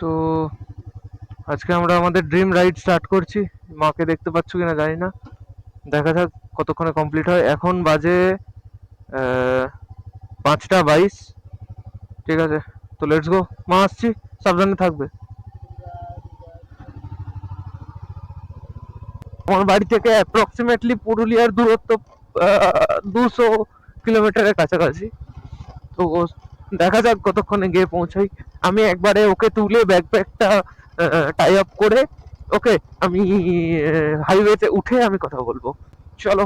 তো আজকে আমরা আমাদের ড্রিম রাইড স্টার্ট করছি। মাকে দেখতে পাচ্ছ কিনা জানি না, দেখা যাক কতক্ষণে কমপ্লিট হয়। এখন বাজে 5টা 22। ঠিক আছে, তো লেটস গো। মা আসছি, সাবধানে থাকবে। আমার বাড়ি থেকে অ্যাপ্রক্সিমেটলি পুরুলিয়ার দূরত্ব 200 কিলোমিটারের কাছাকাছি। তো দেখা যাক কতক্ষণে গিয়ে পৌঁছাই। আমি একবারে ওকে তুলে ব্যাকপ্যাকটা টাই আপ করে ওকে আমি হাইওয়েতে উঠে আমি কথা বলবো। চলো।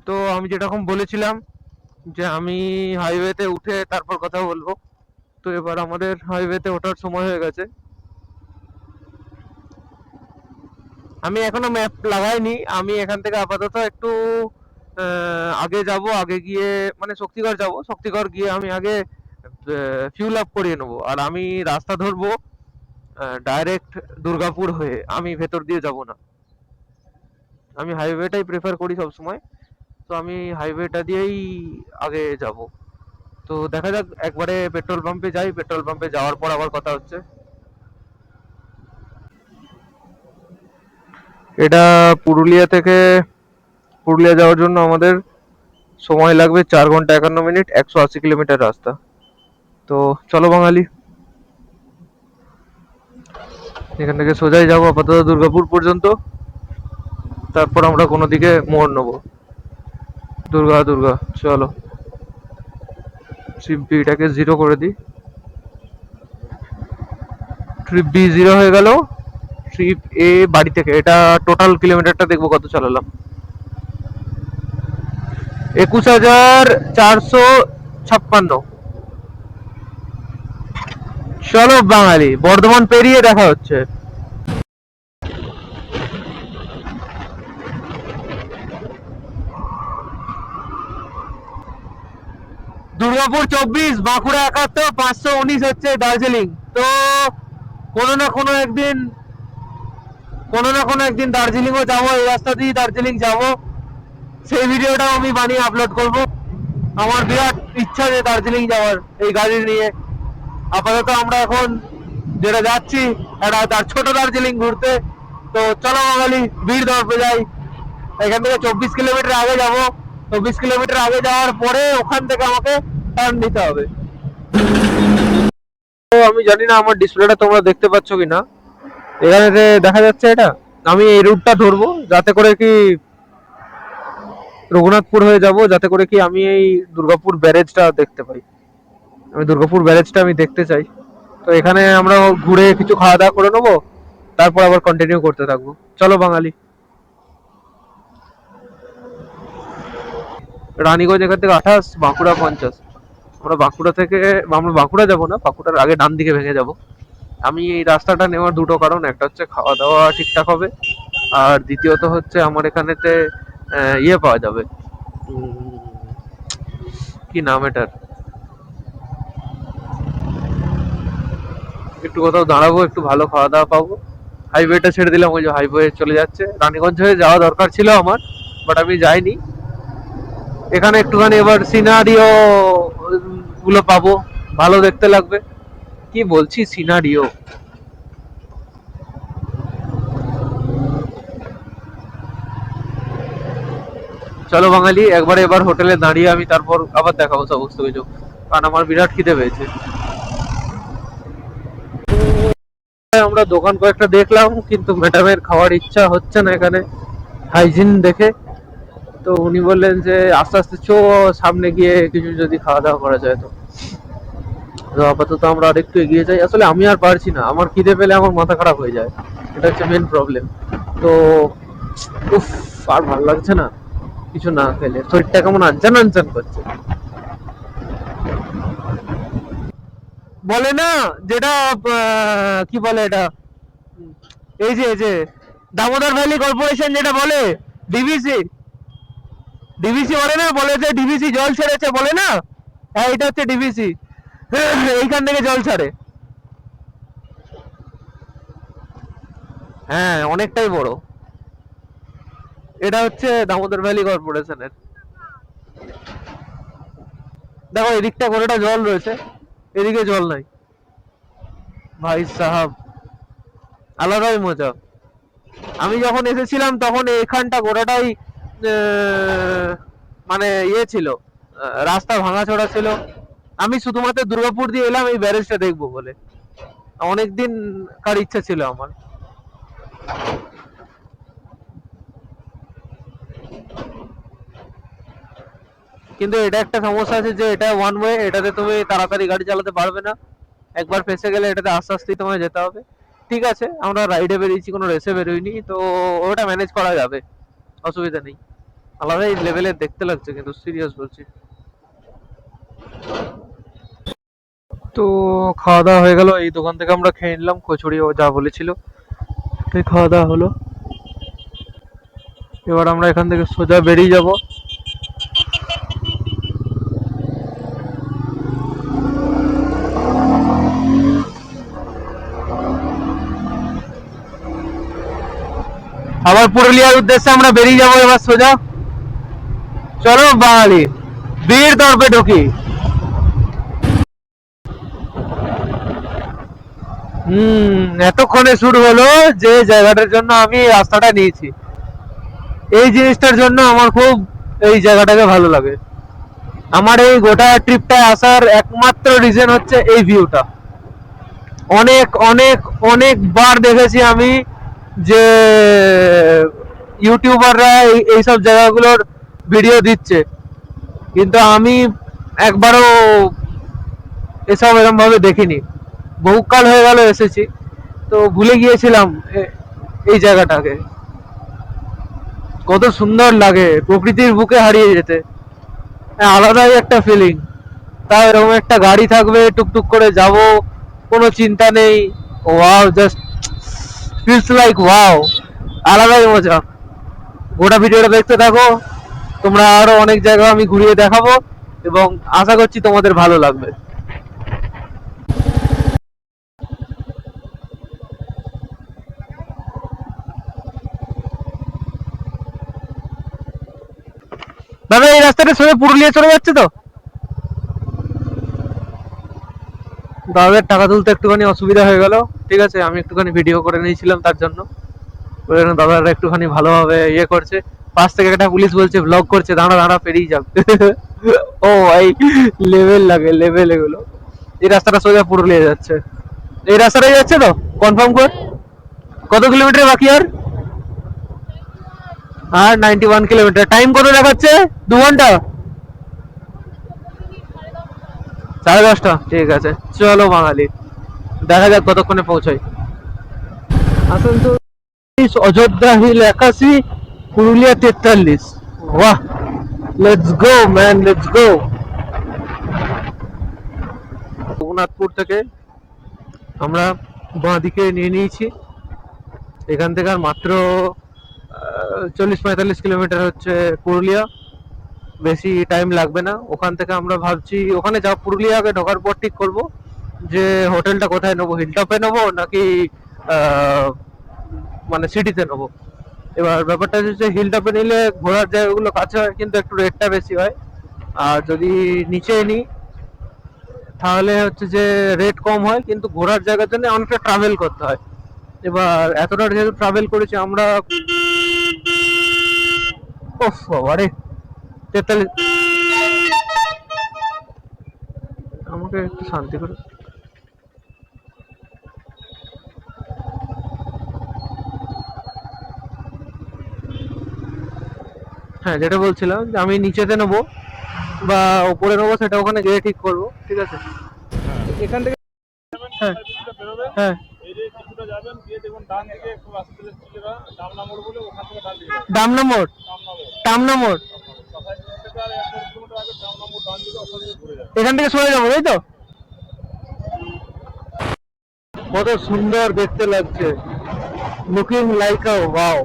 তো আমি যেরকম বলেছিলাম যে আমি হাইওয়েতে উঠে তারপর কথা বলবো, তো এবার আমাদের হাইওয়েতে ওঠার সময় হয়ে গেছে। আমি এখনো ম্যাপ লাগাইনি। আমি এখান থেকে আপাতত একটু আগে যাব, আগে গিয়ে মানে শক্তিগড় যাব। শক্তিগড় গিয়ে আমি আগে ফিউল আপ করিয়ে নেবো, আর আমি রাস্তা ধরবো ডাইরেক্ট দুর্গাপুর হয়ে। আমি ভেতর দিয়ে যাব না, আমি হাইওয়েটাই প্রেফার করি সব সময়। তো আমি হাইওয়েটা দিয়েই আগে যাব। তো দেখা যাক, একবারে পেট্রোল পাম্পে যাই, পেট্রোল পাম্পে যাওয়ার পর আবার কথা হচ্ছে। এটা পুরুলিয়া থেকে, পুরুলিয়া যাওয়ার জন্য আমাদের সময় লাগবে 4 ঘন্টা 51 মিনিট, 180 কিলোমিটার রাস্তা। তো চলো বাঙালি, এখান থেকে সোজাই যাবো আপাতত দুর্গাপুর পর্যন্ত, তারপর আমরা কোনো দিকে মোড় নেবো। দুর্গা দুর্গা, চলো। ট্রিপ বিটাকে 0 করে দিই। ট্রিপ বি 0 হয়ে গেল। ট্রিপ এ বাড়ি থেকে, এটা টোটাল কিলোমিটারটা দেখবো কত চালালাম। 21,456। চলো বাঙালি, বর্ধমান পেরিয়ে দেখা হচ্ছে। দুর্গাপুর 24, বাঁকুড়া 71, 519 হচ্ছে দার্জিলিং। তো কোনো না কোনো একদিন, কোনো না কোনো একদিন দার্জিলিংও যাবো, এই রাস্তা দিয়ে দার্জিলিং যাবো। সেই ভিডিওটাও আমি বানিয়ে আপলোড করব। আমার বিরাট ইচ্ছা যে দার্জিলিং যাওয়ার এই গাড়ি নিয়ে। আপাতত আমরা এখন যেটা যাচ্ছি একটা তার ছোট দার্জিলিং ঘুরতে। তো চলো বাঙালি, বীর দর্পে যাই। এখান থেকে 24 কিলোমিটার আগে যাব। 24 কিলোমিটার আগে যাওয়ার পরে ওখান থেকে আমাকে টার্ন নিতে হবে। তো আমি জানি না আমার ডিসপ্লেটা তোমরা দেখতে পাচ্ছ কিনা, এখানে যে দেখা যাচ্ছে এটা, আমি এই রুটটা ধরবো যাতে করে কি রঘুনাথপুর হয়ে যাব, যাতে করে কি আমি এই দুর্গাপুর ব্যারেজটা দেখতে পাই। আমি দুর্গাপুর ব্যারেজটা আমি দেখতে চাই। তো এখানে আমরা ঘুরে কিছু খাওয়া দাওয়া করে নেবো, তারপর আবার কন্টিনিউ করতে থাকবো। চলো বাঙালি। রানীগঞ্জ এখান থেকে 28, বাঁকুড়া 50। আমরা বাঁকুড়া থেকে, আমরা বাঁকুড়া যাবো না, বাঁকুড়ার আগে ডান দিকে ভেঙে যাব। আমি এই রাস্তাটা নেওয়ার দুটো কারণ, একটা হচ্ছে খাওয়া দাওয়া ঠিকঠাক হবে, আর দ্বিতীয়ত হচ্ছে আমার এখানেতে ইয়ে পাওয়া যাবে, কি নাম এটার, একটু কোথাও দাঁড়াবো, একটু ভালো খাওয়া দাওয়া পাবো। হাইওয়েটা ছেড়ে দিলাম, ওই যে হাইওয়ে চলে যাচ্ছে। রানীগঞ্জ হয়ে যাওয়া দরকার ছিল আমার, বাট আমি যাইনি। এখানে একটুখানি এবার সিনারিও গুলো পাবো, ভালো দেখতে লাগবে। কি বলছি, সিনারিও। চলো বাঙালি, একবারে এবার হোটেলে দাঁড়িয়ে আমি তারপর আবার দেখাবো সমস্ত কিছু, কারণ আমার বিরাট খিদে পেয়েছে। আমরা দোকান কয়েকটা দেখলাম, কিন্তু ম্যাডামের খাওয়ার ইচ্ছা হচ্ছে না এখানে হাইজিন দেখে। তো উনি বললেন যে আস্তে আস্তে চো, সামনে গিয়ে কিছু যদি খাওয়া দাওয়া করা যায়। তো তো আপাতত আমরা আর একটু এগিয়ে যাই। আসলে আমি আর পারছি না, আমার খিদে পেলে আমার মাথা খারাপ হয়ে যায়, এটা হচ্ছে মেন প্রবলেম। তো উফ, আর ভালো লাগছে না কিছু না খেলে, শরীরটা কেমন আনচান আনচান করছে। বলে না যেটা, কি বলে এটা, এই যে দামোদর ভ্যালি কর্পোরেশন যেটা বলে, ডিভিসি, ডিভিসি বলে না, বলে যে ডিভিসি জল ছেড়েছে বলে না। হ্যাঁ, এটা হচ্ছে ডিভিসি। এইখান থেকে জল ছাড়ে। হ্যাঁ, অনেকটাই বড়। এটা হচ্ছে দামোদর ভ্যালি কর্পোরেশনের। দেখো এদিকটা কতটা জল রয়েছে, এদিকে জল নাই। ভাই সাহাব, আলাদাই মজা। আমি যখন এসেছিলাম তখন এখানটা গোটাটাই মানে ইয়ে ছিল, রাস্তা ভাঙাচোরা ছিল। আমি শুধুমাত্র দুর্গাপুর দিয়ে এলাম এই ব্যারেজটা দেখবো বলে, অনেকদিন কার ইচ্ছা ছিল আমার। কিন্তু এটা একটা সমস্যা আছে যে এটা ওয়ান ওয়ে, এটাতে তুমি তাড়াতাড়ি গাড়ি চালাতে পারবে না। একবার ফেসে গেলে এটাতে আস্তে আস্তেই তোমায় যেতে হবে। ঠিক আছে, আমরা রাইডে বেরিয়েছি, কোনো রেসে বেরোইনি, তো ওটা ম্যানেজ করা যাবে, অসুবিধা নেই। আলাদাই লেভেলের দেখতে লাগছে কিন্তু, সিরিয়াস বলছি। তো খাওয়া দাওয়া হয়ে গেল, এই দোকান থেকে আমরা খেয়ে নিলাম কচুরি, ও যা বলেছিল, তাই খাওয়া দাওয়া হলো। এবার আমরা এখান থেকে সোজা বেরিয়ে যাব। আবার পুরুলিয়ার উদ্দেশ্যে আমরা বেরিয়ে যাব এবার সোজা। চলো বাঙালি, বীর দর্পে ঢুকি। এতক্ষণে শুরু হলো যে জায়গাটার জন্য আমি রাস্তাটা নিয়েছি, এই জিনিসটার জন্য আমার খুব এই জায়গাটাকে ভালো লাগে। আমার এই গোটা ট্রিপটা আসার একমাত্র রিজন হচ্ছে এই ভিউটা। অনেক অনেক অনেকবার দেখেছি আমি যে ইউটিউবাররা এইসব জায়গাগুলোর ভিডিও দিচ্ছে, কিন্তু আমি একবারও এসব এরকম ভাবে দেখিনি। বহুকাল হয়ে গেল এসেছি, তো ভুলে গিয়েছিলাম এই জায়গাটাকে। কত সুন্দর লাগে প্রকৃতির বুকে হারিয়ে যেতে, আলাদাই একটা ফিলিং। তাও এরকম একটা গাড়ি থাকবে, টুকটুক করে যাব, কোনো চিন্তা নেই। Wow, just feels like wow, আলাদাই মজা। গোটা ভিডিওটা দেখতে থাকো, তোমরা আরো অনেক জায়গা আমি ঘুরিয়ে দেখাবো, এবং আশা করছি তোমাদের ভালো লাগবে। দাদা এই রাস্তাটা সোজা পুরুলিয়া চলে যাচ্ছে তো? দাদাদের টাকা তুলতে একটুখানি অসুবিধা হয়ে গেল, ঠিক আছে, আমি একটুখানি ভিডিও করে নিয়েছিলাম তার জন্য। দাদারা একটুখানি ভালোভাবে ইয়ে করছে, পাশ থেকে একটা পুলিশ বলছে ব্লগ করছে, দাঁড়া দাঁড়া পেরিয়ে যাবে। ও ভাই, লেভেল লাগে, লেভেল এগুলো। এই রাস্তাটা সোজা পুরুলিয়া যাচ্ছে, এই রাস্তাটাই যাচ্ছে তো? কনফার্ম কর, কত কিলোমিটার বাকি আর? আর 91 কিলোমিটার। টাইম কত দেখাচ্ছে? 2 ঘন্টা? 10:30? ঠিক আছে, চলো বাঙালি, দেখা যাক কতক্ষণে পৌঁছাই। আসানসোল অযোধ্যা হিল 81, পুরুলিয়া 43। বাহ, let's go man, let's go. Raghunathpur থেকে আমরা বাঁ দিকে নিয়ে নিয়েছি, এখান থেকে আর মাত্র 40-45 কিলোমিটার হচ্ছে পুরুলিয়া, বেশি টাইম লাগবে না। ওখান থেকে আমরা ভাবছি ওখানে যা পুরুলিয়া আগে ঢোকার পর ঠিক করবো যে হোটেলটা কোথায় নেবো, হিলটপে নেবো নাকি মানে সিটিতে নেবো। এবার ব্যাপারটা হচ্ছে হিলটপে নিলে ঘোরার জায়গাগুলো কাছে হয়, কিন্তু একটু রেটটা বেশি হয়। আর যদি নিচে নিই তাহলে হচ্ছে যে রেট কম হয়, কিন্তু ঘোরার জায়গার জন্য অনেকটা ট্রাভেল করতে হয়। এবার এতটা যেহেতু ট্রাভেল করেছি আমরা, ওফ বাবারে, 43। আমাকে একটু শান্তি করে। হ্যাঁ, যেটা বলছিলাম যে আমি নিচেতে নেবো বা উপরে নেবো, সেটা ওখানে গিয়ে ঠিক করবো, ঠিক আছে। এখান থেকে, হ্যাঁ হ্যাঁ, ডামনা মোড়, টামনা মোড়, এখান থেকে সরে যাবো, তাই তো? কত সুন্দর দেখতে লাগছে, লুকিং লাইক আ ওয়াও।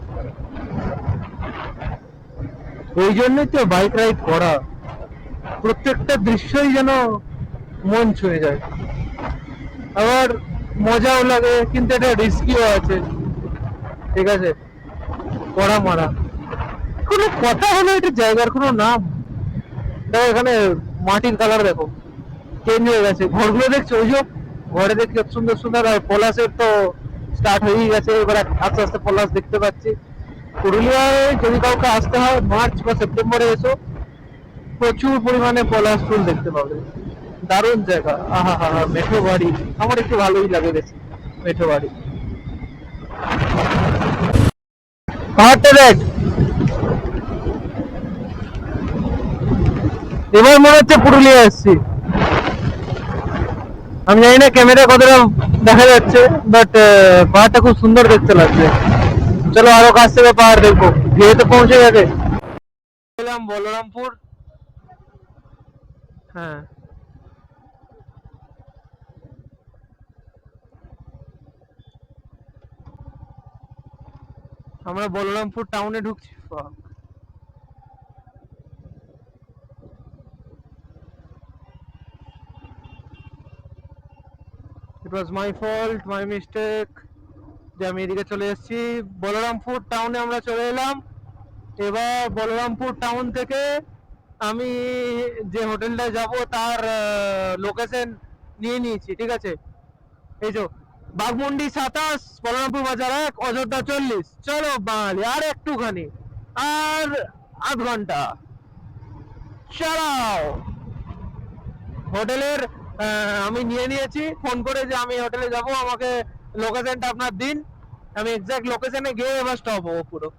এই জন্যই তো বাইক রাইড করা, প্রত্যেকটা দৃশ্যই যেন মন ছুঁয়ে যায়, আবার মজাও লাগে, কিন্তু এটা রিস্কিও আছে, ঠিক আছে, কড়া মারা। কোনো কথা হলো এটা জায়গার কোনো নাম? দেখো এখানে মাটির কালার দেখো, চেঞ্জ হয়ে গেছে, ঘরগুলো দেখছো ওই যে ঘরে দেখি কত সুন্দর সুন্দর, আর পলাশের তো স্টার্ট হয়েই গেছে, এবার আস্তে আস্তে পলাশ দেখতে পাচ্ছি। পুরুলিয়ায় যদি কাউকে আসতে হয় মার্চ বা সেপ্টেম্বরে এসো, প্রচুর পরিমাণে পলাশ ফুল দেখতে পাবে। দারুণ জায়গা, আহা হা হা। মেঠো বাড়ি আমার একটু ভালোই লাগে বেশি, মেঠো বাড়ি। পাহাড়টা দেখ, এবার মনে হচ্ছে পুরুলিয়া এসছি। আমি জানি না ক্যামেরা কতটা দেখা যাচ্ছে, বাট পাহাড়টা খুব সুন্দর দেখতে লাগছে। চলো আরো কাছ থেকে পাহাড় দেখবো, যেহেতু পৌঁছে গেছে। এলাম বলরামপুর। হ্যাঁ, আমরা বলরামপুর টাউনে ঢুকছি। ইট ওয়াজ মাই ফল্ট, মাই মিস্টেক, যে আমি এদিকে চলে এসেছি। বলরামপুর টাউনে আমরা চলে এলাম। এবার বলরামপুর টাউন থেকে আমি যে হোটেলটায় যাব তার লোকেশন নিয়ে নিয়েছি, ঠিক আছে। এই যে বাঘমুন্ডি 27, বলরামপুর বাজার 1, অযোধ্যা 40। চলো বাঙালি, আর একটুখানি, আর আধ ঘন্টা চালাও। হোটেলের আমি নিয়ে নিয়েছি ফোন করে যে আমি হোটেলে যাব, আমাকে লোকেশনটা আপনার দিন। আমি এক্সাক্ট লোকেশনে গিয়ে এবার স্টপ হবো পুরো।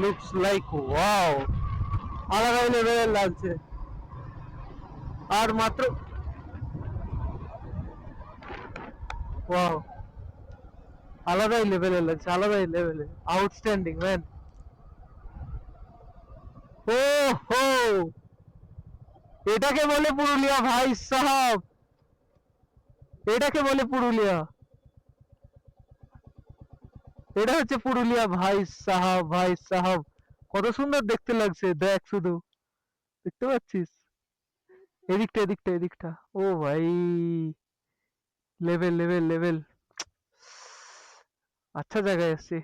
লুকস লাইক ওয়াও, আলাদা লেভেলের লাগছে। আর মাত্র ওয়াও, আলাদাই লেভেলের লাগছে, আলাদাই লেভেলের, আউটস্ট্যান্ডিং ম্যান। ও হো, এটাকে বলে পুরুলিয়া ভাই সাহাব, এটাকে বলে পুরুলিয়া। এটা হচ্ছে পুরুলিয়া ভাই সাহাব, ভাই সাহাব। কত সুন্দর দেখতে লাগছে, দেখ শুধু, দেখতে পাচ্ছিস? এদিকটা এদিকটা এদিকটা, ও ভাই, লেভেল লেভেল লেভেল। আচ্ছা জায়গায় এসছি,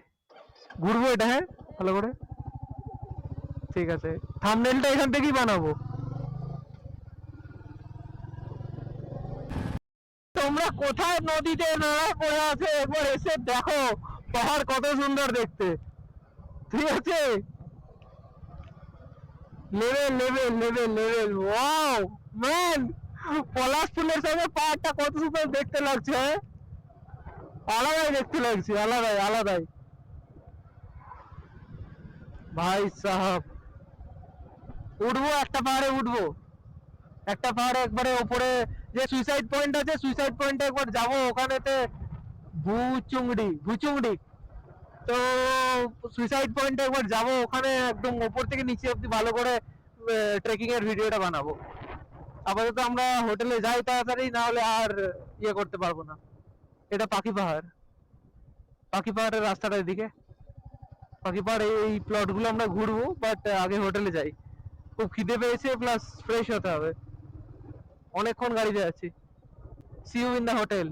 ঘুরবো এটা, হ্যাঁ ভালো করে। ঠিক আছে, থাম্বনেলটা এখান থেকেই বানাবো। তোমরা কোথায় নদীতে নালা পড়ে আছে একবার এসে দেখো, পাহাড় কত সুন্দর দেখতে, ঠিক আছে। Level level level level, wow man. পলাশ ফুলের সঙ্গে পাহাড়টা কত সুন্দর দেখতে লাগছে, হ্যাঁ? আলাদাই দেখতে লাগছে, আলাদাই আলাদাই, ভাই সাহাব। উঠবো একটা পাহাড়ে, উঠবো একটা পাহাড়ে একবারে উপরে, যে সুইসাইড পয়েন্ট আছে, সুইসাইড পয়েন্টে একবার যাবো, ওখানেতে ভুচুংড়ি ভুচুংড়ি। তো সুইসাইড পয়েন্টে একবার যাবো, ওখানে একদম উপর থেকে নিচে অব্দি ভালো করে ট্রেকিং এর ভিডিওটা বানাবো। আপাতত আমরা হোটেলে যাই তাড়াতাড়ি, না হলে আর ইয়ে করতে পারবো না। এটা পাখি পাহাড়, পাখি পাহাড়ের রাস্তাটা এদিকে। পাখি পাহাড় এই প্লট গুলো আমরা ঘুরবো, বাট আগে হোটেলে যাই। খুব খিদে পেয়েছে, প্লাস ফ্রেশ হতে হবে, অনেকক্ষণ গাড়িতে আছি। See you in the hotel.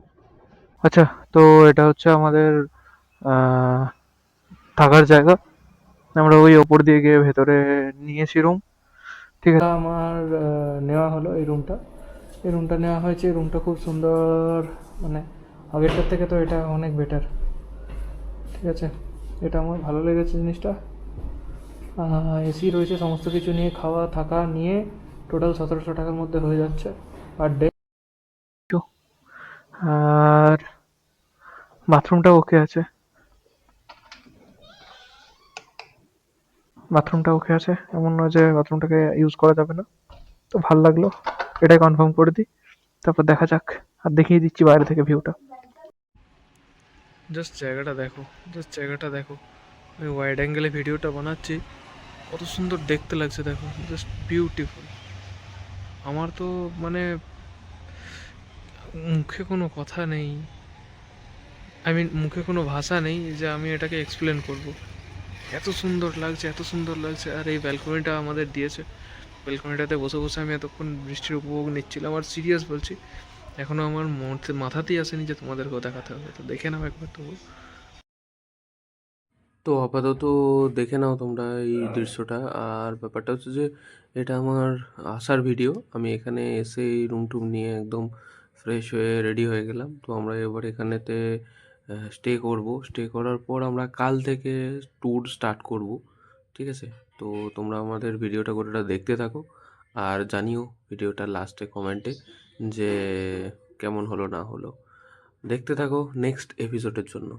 আচ্ছা, তো এটা হচ্ছে আমাদের আহ, থাকার জায়গা। আমরা ওই ওপর দিয়ে গিয়ে ভেতরে নিয়েছি রুম, ঠিক আছে। আমার নেওয়া হলো এই রুমটা, এই রুমটা নেওয়া হয়েছে। এই রুমটা খুব সুন্দর, মানে আগেরটার থেকে তো এটা অনেক বেটার, ঠিক আছে। এটা আমার ভালো লেগেছে জিনিসটা। এসি রয়েছে, সমস্ত কিছু নিয়ে, খাওয়া থাকা নিয়ে টোটাল 1700 টাকার মধ্যে হয়ে যাচ্ছে পার ডে। আর বাথরুমটা ওকে আছে, বাথরুমটা ওকে আছে, এমন নয় যে বাথরুমটাকে ইউজ করা যাবে না। তো ভাল লাগলো, এটাই কনফার্ম করে দিই, তারপর দেখা যাক। আর দেখিয়ে দিচ্ছি বাইরে থেকে ভিউটা। জাস্ট জায়গাটা দেখো, জাস্ট জায়গাটা দেখো। আমি ওয়াইড অ্যাঙ্গেলে ভিডিওটা বানাচ্ছি, কত সুন্দর দেখতে লাগছে দেখো, জাস্ট বিউটিফুল। আমার তো মানে মুখে কোনো কথা নেই, আই মিন মুখে কোনো ভাষা নেই যে আমি এটাকে এক্সপ্লেন করব। এত সুন্দর লাগছে, এত সুন্দর লাগছে। আর এই ব্যালকনিটা আমাদের দিয়েছে, ব্যালকনিটাতে বসে বসে আমি এতক্ষণ বৃষ্টির উপভোগ নিচ্ছিলাম। আর সিরিয়াস বলছি, এখনও আমার মাথাতেই আসেনি যে তোমাদেরকেও দেখাতে হবে, তো দেখে নাও একবার তবু। তো আপাতত দেখে নাও তোমরা এই দৃশ্যটা। আর ব্যাপারটা হচ্ছে যে এটা আমার আসার ভিডিও। আমি এখানে এসেই রুম টুম নিয়ে একদম ফ্রেশ হয়ে রেডি হয়ে গেলাম। তো আমরা এবার এখানেতে স্টে করব। স্টে করার পর আমরা কাল থেকে ট্যুর স্টার্ট করব। ঠিক আছে? তো তোমরা আমাদের ভিডিওটা গোটাটা দেখতে থাকো আর জানিও ভিডিওটার লাস্টে কমেন্টে যে কেমন হলো না হলো। দেখতে থাকো নেক্সট এপিসোডের জন্য।